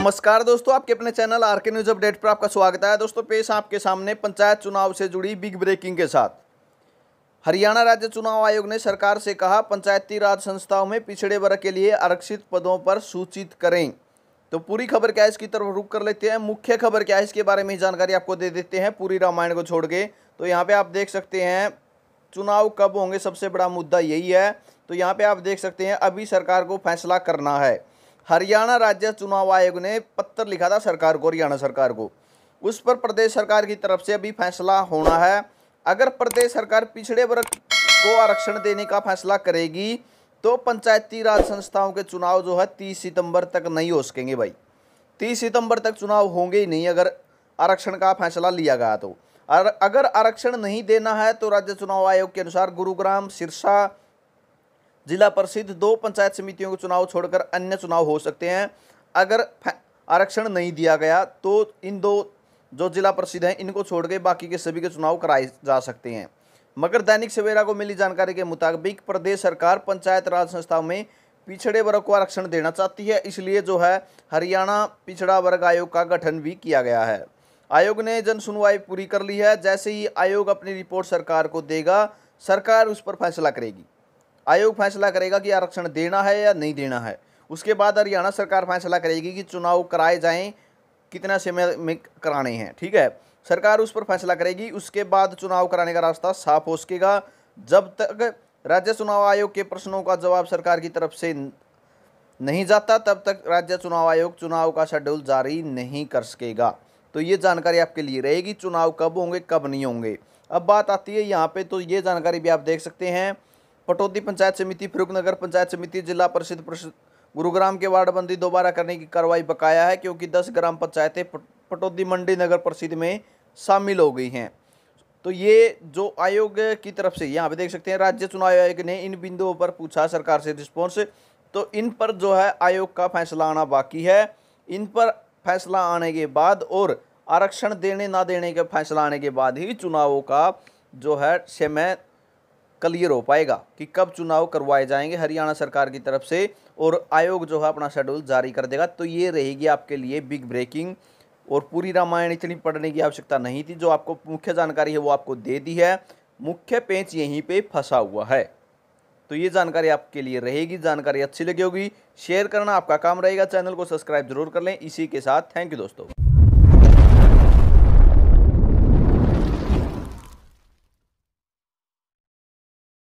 नमस्कार दोस्तों, आपके अपने चैनल आरके न्यूज अपडेट पर आपका स्वागत है। दोस्तों पेश आपके सामने पंचायत चुनाव से जुड़ी बिग ब्रेकिंग के साथ। हरियाणा राज्य चुनाव आयोग ने सरकार से कहा पंचायती राज संस्थाओं में पिछड़े वर्ग के लिए आरक्षित पदों पर सूचित करें। तो पूरी खबर क्या है इसकी तरफ रुख कर लेते हैं। मुख्य खबर क्या है इसके बारे में जानकारी आपको दे देते हैं पूरी रामायण को छोड़ के। तो यहाँ पे आप देख सकते हैं चुनाव कब होंगे, सबसे बड़ा मुद्दा यही है। तो यहाँ पे आप देख सकते हैं अभी सरकार को फैसला करना है। हरियाणा राज्य चुनाव आयोग ने पत्र लिखा था सरकार को, हरियाणा सरकार को, उस पर प्रदेश सरकार की तरफ से अभी फैसला होना है। अगर प्रदेश सरकार पिछड़े वर्ग को आरक्षण देने का फैसला करेगी तो पंचायती राज संस्थाओं के चुनाव जो है 30 सितंबर तक नहीं हो सकेंगे भाई। 30 सितंबर तक चुनाव होंगे ही नहीं अगर आरक्षण का फैसला लिया गया तो। और अगर आरक्षण नहीं देना है तो राज्य चुनाव आयोग के अनुसार गुरुग्राम, सिरसा जिला परिषद, 2 पंचायत समितियों के चुनाव छोड़कर अन्य चुनाव हो सकते हैं। अगर आरक्षण नहीं दिया गया तो इन 2 जो जिला परिषद हैं इनको छोड़ के बाकी के सभी के चुनाव कराए जा सकते हैं। मगर दैनिक सवेरा को मिली जानकारी के मुताबिक प्रदेश सरकार पंचायत राज संस्थाओं में पिछड़े वर्ग को आरक्षण देना चाहती है, इसलिए जो है हरियाणा पिछड़ा वर्ग आयोग का गठन भी किया गया है। आयोग ने जन सुनवाई पूरी कर ली है। जैसे ही आयोग अपनी रिपोर्ट सरकार को देगा, सरकार उस पर फैसला करेगी। आयोग फैसला करेगा कि आरक्षण देना है या नहीं देना है। उसके बाद हरियाणा सरकार फैसला करेगी कि चुनाव कराए जाएं, कितना समय में कराने हैं। ठीक है, सरकार उस पर फैसला करेगी। उसके बाद चुनाव कराने का रास्ता साफ हो सकेगा। जब तक राज्य चुनाव आयोग के प्रश्नों का जवाब सरकार की तरफ से नहीं जाता तब तक राज्य चुनाव आयोग चुनाव का शेड्यूल जारी नहीं कर सकेगा। तो ये जानकारी आपके लिए रहेगी, चुनाव कब होंगे कब नहीं होंगे। अब बात आती है यहाँ पे, तो ये जानकारी भी आप देख सकते हैं। पटौदी पंचायत समिति, फरूखनगर पंचायत समिति, जिला परिषद गुरुग्राम के वार्डबंदी दोबारा करने की कार्रवाई बकाया है क्योंकि 10 ग्राम पंचायतें पटौदी मंडी नगर परिषद में शामिल हो गई हैं। तो ये जो आयोग की तरफ से यहाँ पे देख सकते हैं राज्य चुनाव आयोग ने इन बिंदुओं पर पूछा सरकार से रिस्पॉन्स। तो इन पर जो है आयोग का फैसला आना बाकी है। इन पर फैसला आने के बाद और आरक्षण देने ना देने का फैसला आने के बाद ही चुनावों का जो है समय क्लियर हो पाएगा कि कब चुनाव करवाए जाएंगे हरियाणा सरकार की तरफ से, और आयोग जो है अपना शेड्यूल जारी कर देगा। तो ये रहेगी आपके लिए बिग ब्रेकिंग। और पूरी रामायण इतनी पढ़ने की आवश्यकता नहीं थी, जो आपको मुख्य जानकारी है वो आपको दे दी है। मुख्य पेंच यहीं पे फंसा हुआ है। तो ये जानकारी आपके लिए रहेगी। जानकारी अच्छी लगी होगी शेयर करना आपका काम रहेगा। चैनल को सब्सक्राइब जरूर कर लें। इसी के साथ थैंक यू दोस्तों।